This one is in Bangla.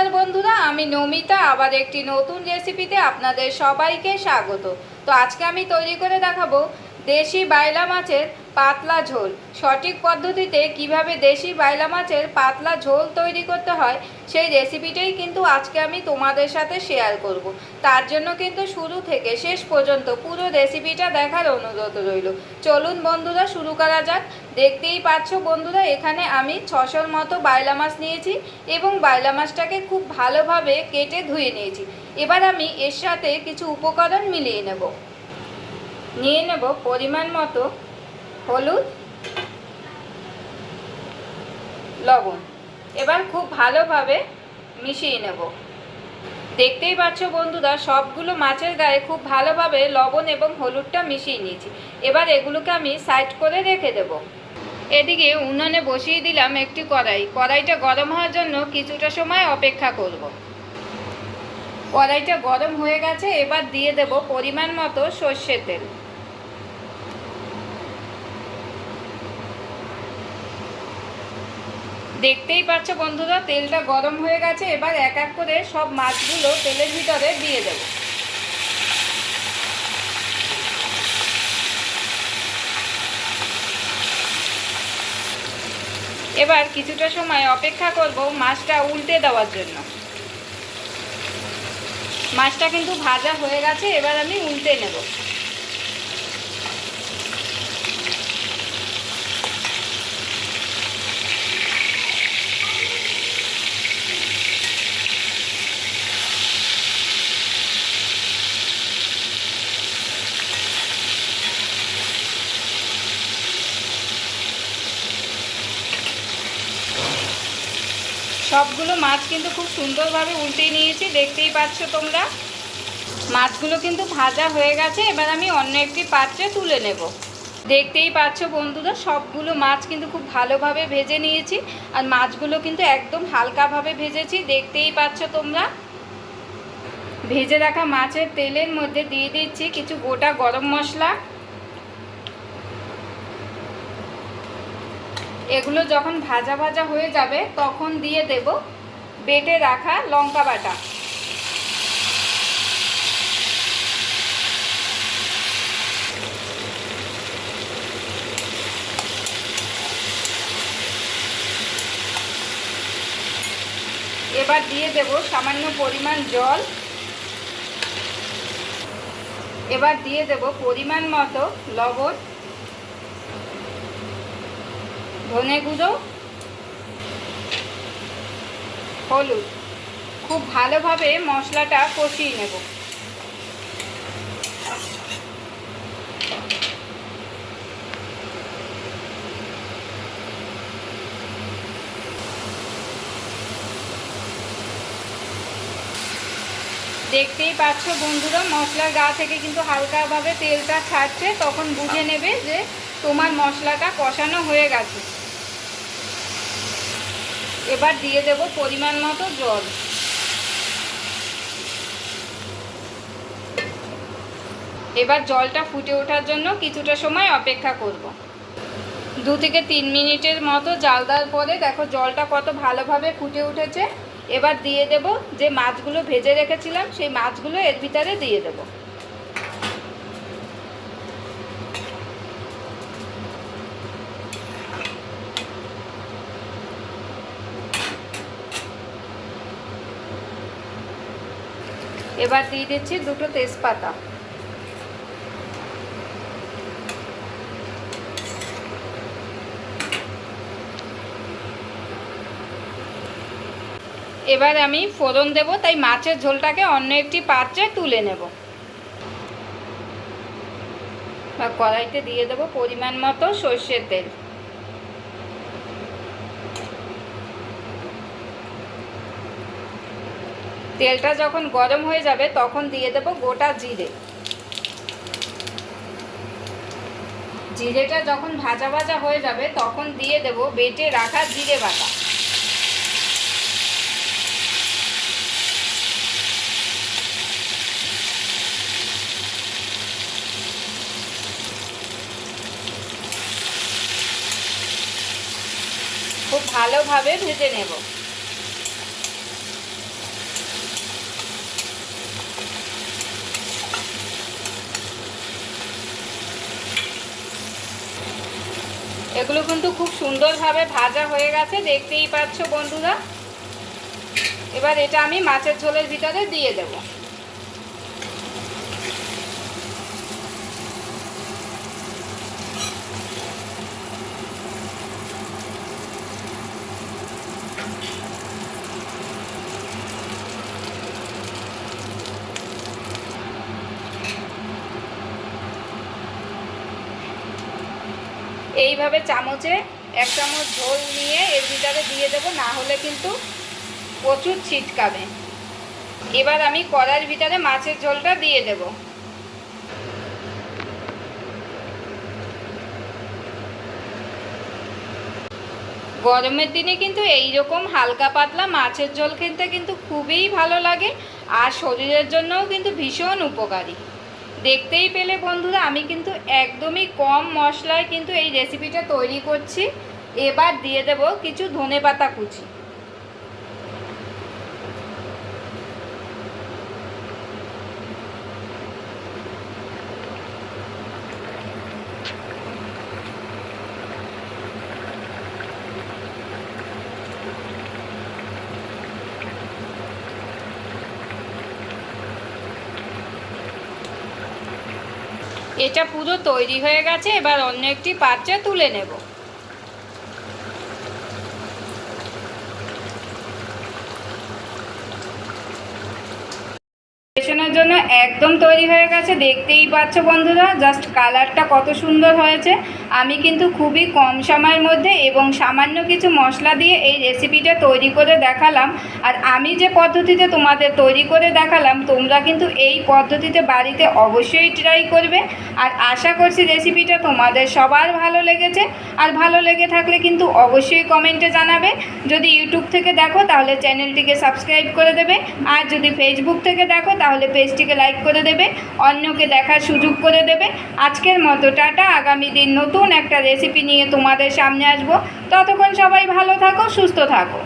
নমস্কার বন্ধুরা, আমি নমিতা আবার একটি নতুন রেসিপিতে আপনাদের সবাইকে স্বাগত। তো আজকে আমি তৈরি করে দেখাবো দেশি বাইলা মাছের পাতলা ঝোল। সঠিক পদ্ধতিতে কিভাবে দেশি বাইলা মাছের পাতলা ঝোল তৈরি করতে হয় সেই রেসিপিটাই কিন্তু আজকে আমি তোমাদের সাথে শেয়ার করব। তার জন্য কিন্তু শুরু থেকে শেষ পর্যন্ত পুরো রেসিপিটা দেখার অনুরোধ রইল। চলুন বন্ধুরা শুরু করা যাক। দেখতেই পাচ্ছ বন্ধুরা, এখানে আমি 600-র মতো বাইলা মাছ নিয়েছি এবং বাইলা মাছটাকে খুব ভালোভাবে কেটে ধুয়ে নিয়েছি। এবার আমি এর সাথে কিছু উপকরণ মিলিয়ে নেব। নিয়ে নেব পরিমাণ মতো হলুদ, লবণ। এবার খুব ভালোভাবে মিশিয়ে নেব। দেখতেই পাচ্ছ বন্ধুরা, সবগুলো মাছের গায়ে খুব ভালোভাবে লবণ এবং হলুদটা মিশিয়ে নিয়েছি। এবার এগুলোকে আমি সাইড করে রেখে দেব। এদিকে উনুনে বসিয়ে দিলাম একটি কড়াইটা গরম হওয়ার জন্য কিছুটা সময় অপেক্ষা করব। কড়াইটা গরম হয়ে গেছে, এবার দিয়ে দেব পরিমাণ মতো সর্ষের তেল। দেখতেই পাচ্ছ বন্ধুরা, তেলটা গরম হয়ে গেছে। এবার এক এক করে সব মাছগুলো তেলের ভিতরে দিয়ে দেব। এবার কিছুটা সময় অপেক্ষা করব মাছটা উল্টে দেওয়ার জন্য। মাছটা কিন্তু ভাজা হয়ে গেছে, এবার আমি উল্টে নেব। সবগুলো মাছ কিন্তু খুব সুন্দরভাবে উল্টে নিয়েছি, দেখতেই পাচ্ছ তোমরা। মাছগুলো কিন্তু ভাজা হয়ে গেছে, এবার আমি অন্য একটি পাত্রে তুলে নেব। দেখতেই পাচ্ছ বন্ধুরা, সবগুলো মাছ কিন্তু খুব ভালোভাবে ভেজে নিয়েছি, আর মাছগুলো কিন্তু একদম হালকাভাবে ভেজেছি, দেখতেই পাচ্ছ তোমরা। ভেজে রাখা মাছের তেলের মধ্যে দিয়ে দিচ্ছি কিছু গোটা গরম মশলা। এগুলো যখন ভাজা ভাজা হয়ে যাবে তখন দিয়ে দেব বেটে রাখা লঙ্কা বাটা। এবার দিয়ে দেব সামান্য পরিমাণ জল। এবার দিয়ে দেব পরিমাণ মতো লবণ, ধনে গুঁড়ো, হলুদ। খুব ভালোভাবে মশলাটা কষিয়ে নেব। দেখতেই পাচ্ছ বন্ধুরা, মশলার গা থেকে কিন্তু হালকাভাবে তেলটা ছাড়ছে, তখন বুঝে নেবে যে তোমার মশলাটা কষানো হয়ে গেছে। এবার দিয়ে দেব পরিমাণ মতো জল। এবার জলটা ফুটে ওঠার জন্য কিছুটা সময় অপেক্ষা করব। 2 থেকে 3 মিনিটের মতো জাল দেওয়ার পরে দেখো জলটা কত ভালোভাবে ফুটে উঠেছে। এবার দিয়ে দেব যে মাছগুলো ভেজে রেখেছিলাম, সেই মাছগুলো এর ভিতরে দিয়ে দেব। এবার দিয়ে দিচ্ছি 2টো তেজপাতা। এবার আমি ফোড়ন দেব, তাই মাছের ঝোলটাকে অন্য একটি পাত্রে তুলে নেব। বা কড়াইতে দিয়ে দেব পরিমাণ মতো সর্ষের তেল। তেলটা যখন গরম হয়ে যাবে তখন দিয়ে দেব গোটা জিরে। জিরেটা যখন ভাজা ভাজা হয়ে যাবে তখন দিয়ে দেব বেটে রাখা জিরে বাটা। খুব ভালোভাবে ভেজে নেব। এগুলো কিন্তু খুব সুন্দরভাবে ভাজা হয়ে গেছে, দেখতেই পাচ্ছ বন্ধুরা। এবার এটা আমি মাছের ঝোলের ভিতরে দিয়ে দেব। এইভাবে চামচে 1 চামচ ঝোল নিয়ে এর ভিতরে দিয়ে দেবো, না হলে কিন্তু প্রচুর ছিটকাবে। এবার আমি কড়াইয়ের ভিতরে মাছের ঝোলটা দিয়ে দেব। গরমের দিনে কিন্তু এই রকম হালকা পাতলা মাছের ঝোল খেতে কিন্তু খুবই ভালো লাগে, আর শরীরের জন্যও কিন্তু ভীষণ উপকারী। দেখতেই পেলে বন্ধুরা, আমি কিন্তু একদমই কম মশলায় কিন্তু এই রেসিপিটা তৈরি করছি। এবার দিয়ে দেব কিছু ধনেপাতা কুচি। এটা পুরো তৈরি হয়ে গেছে, এবার অন্য একটি পাত্রে তুলে নেব। পরিবেশনের জন্য একদম তৈরি হয়ে গেছে, দেখতেই পাচ্ছ বন্ধুরা, জাস্ট কালারটা কত সুন্দর হয়েছে। আমি কিন্তু খুবই কম সময়ের মধ্যে এবং সামান্য কিছু মশলা দিয়ে এই রেসিপিটা তৈরি করে দেখালাম। আর আমি যে পদ্ধতিতে তোমাদের তৈরি করে দেখালাম, তোমরা কিন্তু এই পদ্ধতিতে বাড়িতে অবশ্যই ট্রাই করবে। আর আশা করছি রেসিপিটা তোমাদের সবার ভালো লেগেছে। আর ভালো লেগে থাকলে কিন্তু অবশ্যই কমেন্টে জানাবে। যদি ইউটিউব থেকে দেখো তাহলে চ্যানেলটিকে সাবস্ক্রাইব করে দেবে, আর যদি ফেসবুক থেকে দেখো তাহলে পেজটিকে লাইক করে দেবে, অন্যকে দেখার সুযোগ করে দেবে। আজকের মতো টাটা। আগামী দিন নতুন একটা রেসিপি নিয়ে তোমাদের সামনে আসবো। ততক্ষণ সবাই ভালো থাকো, সুস্থ থাকো।